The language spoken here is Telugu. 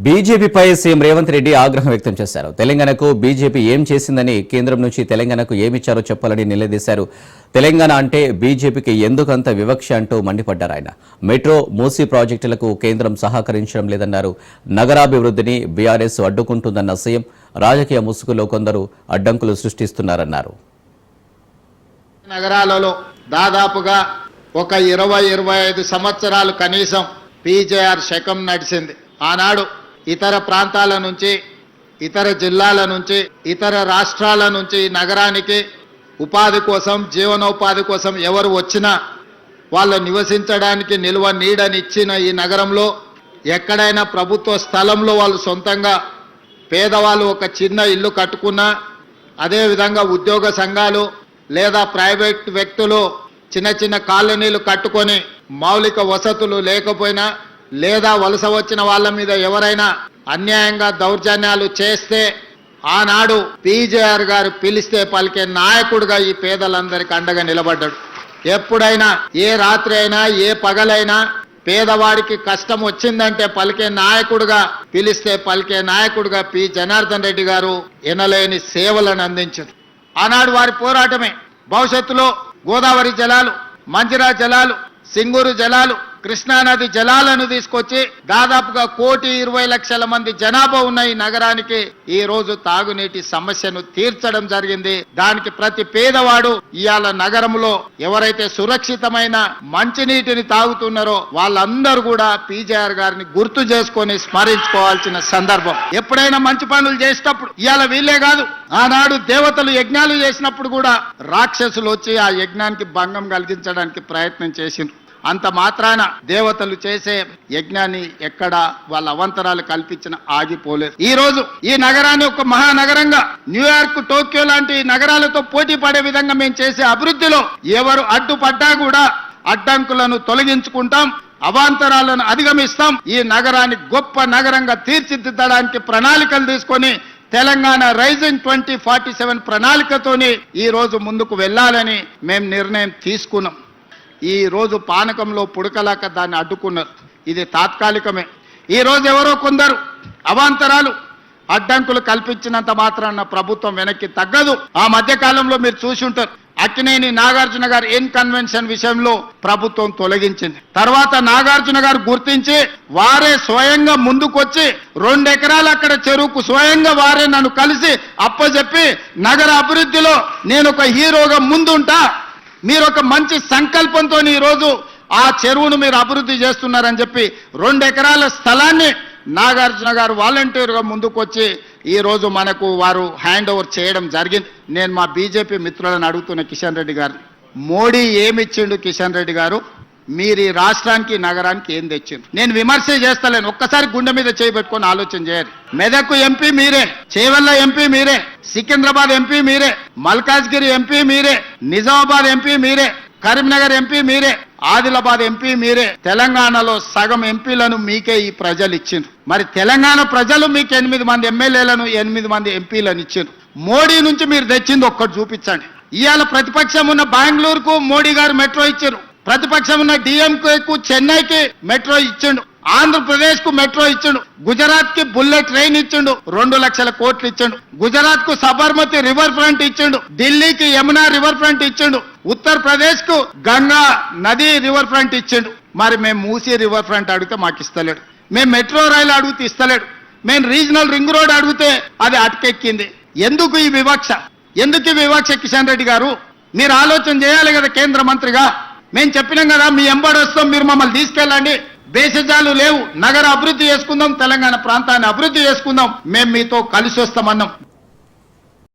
బీజేపీపై సీఎం రేవంత్ రెడ్డి ఆగ్రహం వ్యక్తం చేశారు. తెలంగాణకు బీజేపీ ఏం చేసిందని, కేంద్రం నుంచి తెలంగాణకు ఏమిచ్చారో చెప్పాలని నిలదీశారు. తెలంగాణ అంటే బీజేపీకి ఎందుకంత వివక్ష అంటూ మండిపడ్డారు ఆయన. మెట్రో, మూసీ ప్రాజెక్టులకు కేంద్రం సహకరించడం లేదన్నారు. నగరాభివృద్ధిని బీఆర్ఎస్ అడ్డుకుంటుందన్న సీఎం రాజకీయ ముసుగులో కొందరు అడ్డంకులు సృష్టిస్తున్నారన్నారు. నగరాలలో దాదాపుగా ఒక 20-25 సంవత్సరాలు కనీసం పీజేఆర్ శకం నడిచింది. ఆనాడు ఇతర ప్రాంతాల నుంచి, ఇతర జిల్లాల నుంచి, ఇతర రాష్ట్రాల నుంచి నగరానికి ఉపాధి కోసం, జీవనోపాధి కోసం ఎవరు వచ్చినా వాళ్ళు నివసించడానికి నిల్వ నీడనిచ్చిన ఈ నగరంలో ఎక్కడైనా ప్రభుత్వ స్థలంలో వాళ్ళు సొంతంగా పేదవాళ్ళు ఒక చిన్న ఇల్లు కట్టుకున్నా, అదేవిధంగా ఉద్యోగ సంఘాలు లేదా ప్రైవేట్ వ్యక్తులు చిన్న చిన్న కాలనీలు కట్టుకొని మౌలిక వసతులు లేకపోయినా, లేదా వలస వచ్చిన వాళ్ళ మీద ఎవరైనా అన్యాయంగా దౌర్జన్యాలు చేస్తే ఆనాడు పీజేఆర్ గారు పిలిస్తే పలికే నాయకుడిగా ఈ పేదలందరికీ అండగా నిలబడ్డాడు. ఎప్పుడైనా, ఏ రాత్రి అయినా, ఏ పగలైనా పేదవాడికి కష్టం వచ్చిందంటే పలికే నాయకుడిగా, పిలిస్తే పలికే నాయకుడిగా పి జనార్దన్ రెడ్డి గారు ఎనలేని సేవలను అందించారు. ఆనాడు వారి పోరాటమే భవిష్యత్తులో గోదావరి జలాలు, మంజిరా జలాలు, సింగూరు జలాలు, కృష్ణానది జలాలను తీసుకొచ్చి దాదాపుగా 1,20,00,000 మంది జనాభా ఉన్న ఈ నగరానికి ఈ రోజు తాగునీటి సమస్యను తీర్చడం జరిగింది. దానికి ప్రతి పేదవాడు ఇవాళ నగరంలో ఎవరైతే సురక్షితమైన మంచినీటిని తాగుతున్నారో వాళ్ళందరూ కూడా పీజేఆర్ గారిని గుర్తు చేసుకొని స్మరించుకోవాల్సిన సందర్భం. ఎప్పుడైనా మంచి పనులు చేసేటప్పుడు ఇవాళ వీళ్ళే కాదు, ఆనాడు దేవతలు యజ్ఞాలు చేసినప్పుడు కూడా రాక్షసులు వచ్చి ఆ యజ్ఞానికి భంగం కలిగించడానికి ప్రయత్నం చేసిండ్రు. అంత మాత్రాన దేవతలు చేసే యజ్ఞాన్ని ఎక్కడ వాళ్ళ అవంతరాలు కల్పించిన ఆగిపోలేదు. ఈ రోజు ఈ నగరాన్ని ఒక మహానగరంగా, న్యూయార్క్, టోక్యో లాంటి నగరాలతో పోటీ పడే విధంగా మేము చేసే అభివృద్ధిలో ఎవరు అడ్డుపడ్డా కూడా అడ్డంకులను తొలగించుకుంటాం, అవాంతరాలను అధిగమిస్తాం. ఈ నగరాన్ని గొప్ప నగరంగా తీర్చిదిద్దడానికి ప్రణాళికలు తీసుకొని తెలంగాణ రైజింగ్ 2047 ప్రణాళికతోని ఈ రోజు ముందుకు వెళ్ళాలని మేము నిర్ణయం తీసుకున్నాం. ఈ రోజు పానకంలో పుడకలాక దాన్ని అడ్డుకున్నారు. ఇది తాత్కాలికమే. ఈ రోజు ఎవరో కొందరు అవాంతరాలు, అడ్డంకులు కల్పించినంత మాత్రాన ప్రభుత్వం వెనక్కి తగ్గదు. ఆ మధ్య కాలంలో మీరు చూసి ఉంటారు, అక్కినేని నాగార్జున గారు ఎన్ కన్వెన్షన్ విషయంలో ప్రభుత్వం తొలగించింది. తర్వాత నాగార్జున గారు గుర్తించి వారే స్వయంగా ముందుకొచ్చి 2 ఎకరాలు అక్కడ చెరువుకు స్వయంగా వారే నన్ను కలిసి అప్పచెప్పి నగర అభివృద్ధిలో నేను ఒక హీరోగా ముందుంటా, మీరు ఒక మంచి సంకల్పంతో ఈరోజు ఆ చెరువును మీరు అభివృద్ధి చేస్తున్నారని చెప్పి 2 ఎకరాల స్థలాన్ని నాగార్జున గారు వాలంటీర్గా ముందుకొచ్చి ఈరోజు మనకు వారు హ్యాండ్ ఓవర్ చేయడం జరిగింది. నేను మా బీజేపీ మిత్రులను అడుగుతున్న కిషన్ రెడ్డి గారు, మోడీ ఏమిచ్చిండు కిషన్ రెడ్డి గారు? మీరు ఈ రాష్ట్రానికి, నగరానికి ఏం తెచ్చిండ్రు? నేను విమర్శ చేస్తలేను, ఒక్కసారి గుండె మీద చేయబెట్టుకొని ఆలోచన చేయాలి. మెదక్ ఎంపీ మీరే, చేవెళ్ళ ఎంపీ మీరే, సికింద్రాబాద్ ఎంపీ మీరే, మల్కాజ్గిరి ఎంపీ మీరే, నిజామాబాద్ ఎంపీ మీరే, కరీంనగర్ ఎంపీ మీరే, ఆదిలాబాద్ ఎంపీ మీరే. తెలంగాణలో సగం ఎంపీలను మీకే ఈ ప్రజలు ఇచ్చిండ్రు. మరి తెలంగాణ ప్రజలు మీకు 8 మంది ఎమ్మెల్యేలను, 8 మంది ఎంపీలను ఇచ్చిండ్రు. మోడీ నుంచి మీరు తెచ్చింది ఒక్కటి చూపించండి. ఇవాళ ప్రతిపక్షం ఉన్న బెంగళూరుకు మోడీ గారు మెట్రో ఇచ్చారు, ప్రతిపక్షం ఉన్న డిఎంకేకు చెన్నైకి మెట్రో ఇచ్చిండు, ఆంధ్రప్రదేశ్ కు మెట్రో ఇచ్చిండు, గుజరాత్ కి బుల్లెట్ ట్రైన్ ఇచ్చిండు, 2 లక్షల కోట్లు ఇచ్చిండు, గుజరాత్ కు సబర్మతి రివర్ ఫ్రంట్ ఇచ్చిండు, ఢిల్లీకి యమునా రివర్ ఫ్రంట్ ఇచ్చిండు, ఉత్తరప్రదేశ్ కు గంగా నది రివర్ ఫ్రంట్ ఇచ్చిండు. మరి మేము మూసీ రివర్ ఫ్రంట్ అడిగితే మాకు ఇస్తలేడు, మేము మెట్రో రైలు అడిగితే ఇస్తలేడు, మేము రీజనల్ రింగ్ రోడ్ అడిగితే అది అటకెక్కింది. ఎందుకు ఈ వివక్ష? ఎందుకు ఈ వివక్ష? కిషన్ రెడ్డి గారు, మీరు ఆలోచన చేయాలి కదా కేంద్ర మంత్రిగా. మేము చెప్పినాం కదా, మీ ఎంబడి వస్తాం, మీరు మమ్మల్ని తీసుకెళ్ళండి, భేషజాలు లేవు, నగర అభివృద్ధి చేసుకుందాం, తెలంగాణ ప్రాంతాన్ని అభివృద్ధి చేసుకుందాం, మేము మీతో కలిసి వస్తామన్నాం.